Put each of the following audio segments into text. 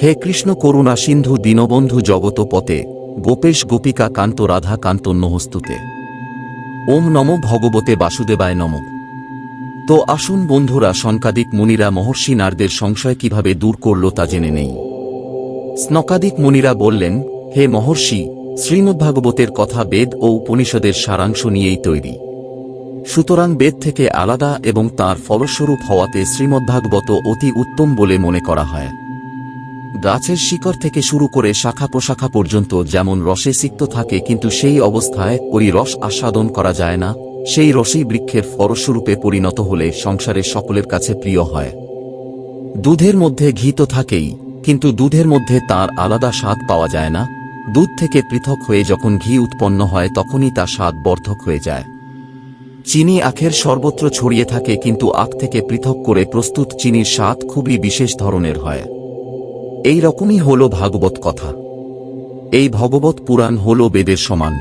হে কৃষ্ণ করুণা সিন্ধু দীনবন্ধু জগত পতে, গোপেশ গোপিকা কান্ত রাধা কান্ত নহস্তুতে। ওম নমো ভগবতে বাসুদেবায় নমঃ। তো আসুন বন্ধুরা, সনকাদিক মুনিরা মহর্ষি নারদের সংশয় কিভাবে দূর করল তা জেনে নেই। স্নকাদিক মুনিরা বললেন, হে মহর্ষি, শ্রীমদ্ভাগবতের কথা বেদ ও উপনিষদের সারাংশ নিয়েই তৈরি। সুতরাং বেদ থেকে আলাদা এবং তার ফলস্বরূপ হওয়াতে শ্রীমদ্ভাগবত অতি উত্তম বলে মনে করা হয়। গাছের শিকড় থেকে শুরু করে শাখা প্রশাখা পর্যন্ত যেমন রসে সিক্ত থাকে, কিন্তু সেই অবস্থায় ওই রস আস্বাদন করা যায় না, সেই রসই বৃক্ষের ফলস্বরূপে পরিণত হলে সংসারের সকলের কাছে প্রিয় হয়। দুধের মধ্যে ঘি তো থাকেই, কিন্তু দুধের মধ্যে তার আলাদা স্বাদ পাওয়া যায় না। দুধ থেকে পৃথক হয়ে যখন ঘি উৎপন্ন হয় তখনই তা স্বাদ বর্ধক হয়ে যায়। চিনি আখের সর্বত্র ছড়িয়ে থাকে, কিন্তু আখ থেকে পৃথক করে প্রস্তুত চিনির স্বাদ খুবই বিশেষ ধরনের হয়। এই রকমই হল ভাগবত কথা। এই ভগবত পুরাণ হল বেদের সমান।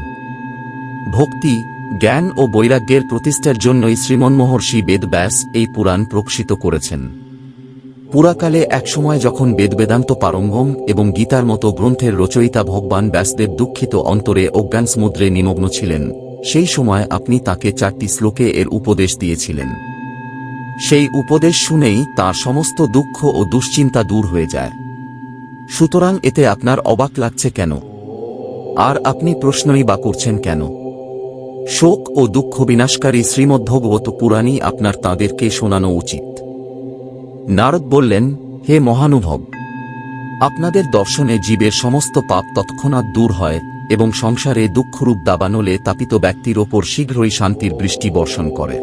ভক্তি, জ্ঞান ও বৈরাগ্যের প্রতিষ্ঠার জন্যই শ্রীমন্মহর্ষি বেদব্যাস এই পুরাণ প্রকাশিত করেছেন। পুরাকালে একসময় যখন বেদবেদান্ত পারঙ্গম এবং গীতার মতো গ্রন্থের রচয়িতা ভগবান ব্যাসদেব দুঃখিত অন্তরে অজ্ঞান সমুদ্রে নিমগ্ন ছিলেন, সেই সময় আপনি তাকে 4টি শ্লোকে এর উপদেশ দিয়েছিলেন। সেই উপদেশ শুনেই তার সমস্ত দুঃখ ও দুশ্চিন্তা দূর হয়ে যায়। সুতরাং এতে আপনার অবাক লাগছে কেন? আর আপনি প্রশ্নই বা করছেন কেন? শোক ও দুঃখ বিনাশকারী শ্রীমদ্ভাগবত পুরাণই আপনার তাঁদেরকে শোনানো উচিত। নারদ বললেন, হে মহানুভব, আপনাদের দর্শনে জীবের সমস্ত পাপ তৎক্ষণাৎ দূর হয় এবং সংসারে দুঃখরূপ দাবানলে তাপিত ব্যক্তির ওপর শীঘ্রই শান্তির বৃষ্টি বর্ষণ করে।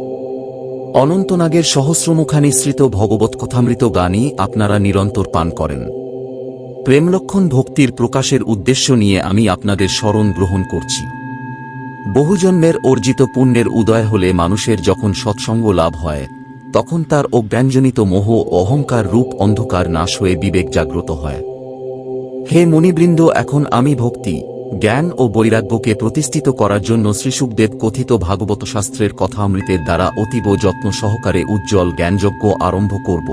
অনন্তনাগের সহস্রমুখানিসৃত ভগবত কথামৃত গানই আপনারা নিরন্তর পান করেন। প্রেমলক্ষণ ভক্তির প্রকাশের উদ্দেশ্য নিয়ে আমি আপনাদের শরণ গ্রহণ করছি। বহুজন্মের অর্জিত পুণ্যের উদয় হলে মানুষের যখন সৎসঙ্গ লাভ হয়, তখন তার অজ্ঞানজনিত মোহ অহংকার রূপ অন্ধকার নাশ হয়ে বিবেক জাগ্রত হয়। হে মুনিবৃন্দ, এখন আমি ভক্তি, জ্ঞান ও বৈরাগ্যকে প্রতিষ্ঠিত করার জন্য শ্রীশুকদেব কথিত ভাগবত শাস্ত্রের কথামৃতের দ্বারা অতীব যত্ন সহকারে উজ্জ্বল জ্ঞানযজ্ঞ আরম্ভ করব।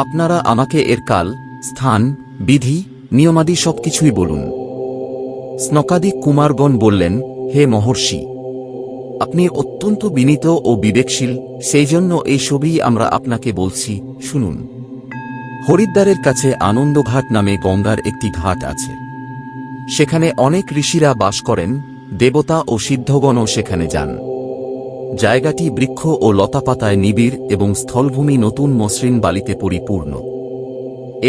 আপনারা আমাকে এর কাল, স্থান, বিধি, নিয়মাদি সবকিছুই বলুন। স্নকাদিক কুমারগণ বললেন, হে মহর্ষি, আপনি অত্যন্ত বিনীত ও বিবেকশীল, সেই জন্য এই সবই আমরা আপনাকে বলছি, শুনুন। হরিদ্বারের কাছে আনন্দঘাট নামে গঙ্গার একটি ঘাট আছে। সেখানে অনেক ঋষিরা বাস করেন, দেবতা ও সিদ্ধগণও সেখানে যান। জায়গাটি বৃক্ষ ও লতাপাতায় নিবিড় এবং স্থলভূমি নতুন মসৃণ বালিতে পরিপূর্ণ।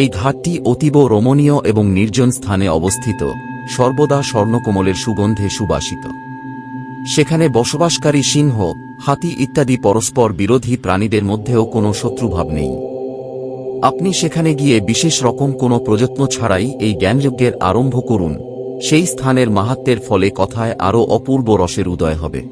এই ঘাটটি অতীব রমণীয় এবং নির্জন স্থানে অবস্থিত, সর্বদা স্বর্ণকমলের সুগন্ধে সুবাসিত। সেখানে বসবাসকারী সিংহ, হাতি ইত্যাদি পরস্পর বিরোধী প্রাণীদের মধ্যেও কোনো শত্রুভাব নেই। আপনি সেখানে গিয়ে বিশেষ রকম কোনো প্রযত্ন ছাড়াই এই জ্ঞানযজ্ঞের আরম্ভ করুন। সেই স্থানের মাহাত্ম্যের ফলে কথায় আরও অপূর্ব রসের উদয় হবে।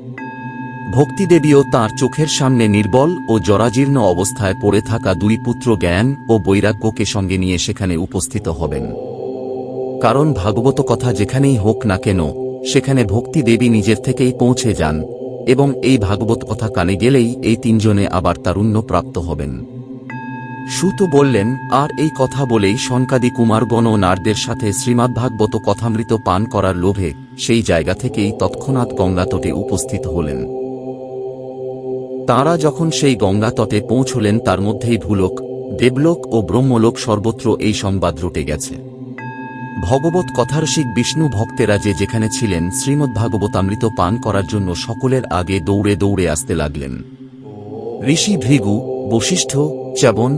ভক্তিদেবীও তাঁর চোখের সামনে নির্বল ও জরাজীর্ণ অবস্থায় পড়ে থাকা 2 পুত্র জ্ঞান ও বৈরাগ্যকে সঙ্গে নিয়ে সেখানে উপস্থিত হবেন। কারণ ভাগবত কথা যেখানেই হোক না কেন, সেখানে ভক্তি দেবী নিজের থেকেই পৌঁছে যান, এবং এই ভাগবত কথা কানে গেলেই এই 3 জনে আবার তারুণ্য প্রাপ্ত হবেন। সুত বললেন, আর এই কথা বলেই সনকাদি কুমারগণ ও নারদের সাথে শ্রীমদ্ভাগবত কথামৃত পান করার লোভে সেই জায়গা থেকেই তৎক্ষণাৎ গঙ্গা তটে উপস্থিত হলেন। তাঁরা যখন সেই গঙ্গা তটে পৌঁছলেন, তার মধ্যেই ভূলোক, দেবলোক ও ব্রহ্মলোক সর্বত্র এই সংবাদ রটে গেছে। ভগবত কথারসিক বিষ্ণু ভক্তেরা যে যেখানে ছিলেন, শ্রীমদ্ভাগবতামৃত পান করার জন্য সকলের আগে দৌড়ে দৌড়ে আসতে লাগলেন। ঋষি ভৃগু, বশিষ্ঠ, চ্যবন,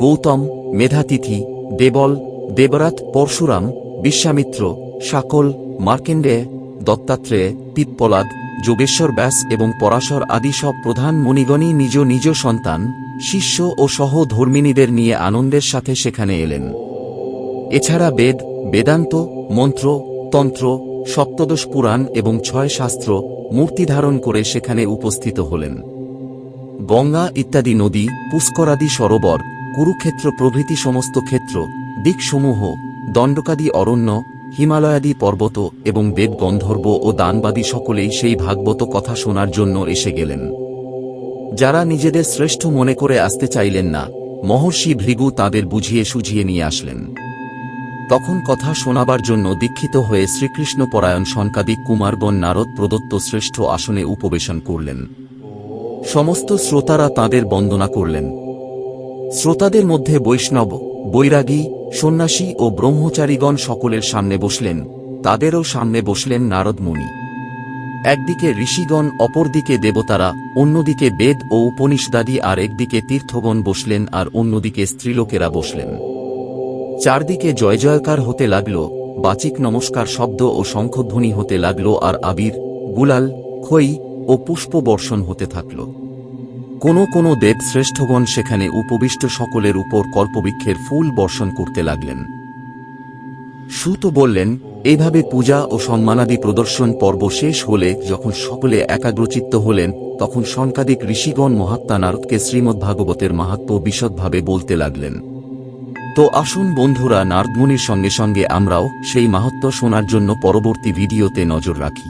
গৌতম, মেধাতিথি, দেবল, দেবরাত, পরশুরাম, বিশ্বামিত্র, শাকল, মার্কেন্ডেয়, দত্তাত্রেয়, পিপ্পলাদ, যোগেশ্বর ব্যাস এবং পরাশর আদি সব প্রধান মুনিগণই নিজ নিজ সন্তান, শিষ্য ও সহধর্মিণীদের নিয়ে আনন্দের সাথে সেখানে এলেন। এছাড়া বেদ, বেদান্ত, মন্ত্র, তন্ত্র, সপ্তদশ পুরাণ এবং 6 শাস্ত্র মূর্তি ধারণ করে সেখানে উপস্থিত হলেন। গঙ্গা ইত্যাদি নদী, পুষ্করাদি সরোবর, কুরুক্ষেত্র প্রভৃতি সমস্ত ক্ষেত্র, দিকসমূহ, দণ্ডকাদি অরণ্য, হিমালয়াদি পর্বত এবং দেব গন্ধর্ব ও দানবাদী সকলেই সেই ভাগবত কথা শোনার জন্য এসে গেলেন। যারা নিজেদের শ্রেষ্ঠ মনে করে আসতে চাইলেন না, মহর্ষি ভৃগু তাদের বুঝিয়ে সুঝিয়ে নিয়ে আসলেন। তখন কথা শোনাবার জন্য দীক্ষিত হয়ে শ্রীকৃষ্ণ পরায়ণ শনকাদিক কুমারগণ নারদ প্রদত্ত শ্রেষ্ঠ আসনে উপবেশন করলেন। সমস্ত শ্রোতারা তাঁদের বন্দনা করলেন। শ্রোতাদের মধ্যে বৈষ্ণব, বৈরাগী, সন্ন্যাসী ও ব্রহ্মচারীগণ সকলের সামনে বসলেন। তাদেরও সামনে বসলেন নারদ মুনি। একদিকে ঋষিগণ, অপরদিকে দেবতারা, অন্যদিকে বেদ ও উপনিষদাদি, আর একদিকে তীর্থগণ বসলেন, আর অন্যদিকে স্ত্রীলোকেরা বসলেন। চারদিকে জয় জয়কার হতে লাগল, বাচিক নমস্কার শব্দ ও শঙ্খধ্বনি হতে লাগল, আর আবির, গুলাল, খই ও পুষ্প বর্ষণ হতে থাকল। কোনো দেব শ্রেষ্ঠগণ সেখানে উপবিষ্ট সকলের উপর কল্পবৃক্ষের ফুল বর্ষণ করতে লাগলেন। সুত বললেন, এইভাবে পূজা ও সম্মানাদি প্রদর্শন পর্ব শেষ হলে যখন সকলে একাগ্রচিত্ত হলেন, তখন শনকাদিক ঋষিগণ মহাত্মা নারদকে শ্রীমদ্ভাগবতের মাহাত্ম্য বিশদভাবে বলতে লাগলেন। তো আসুন বন্ধুরা, নারদমুনির সঙ্গে সঙ্গে আমরাও সেই মাহাত্ম্য শোনার জন্য পরবর্তী ভিডিওতে নজর রাখি।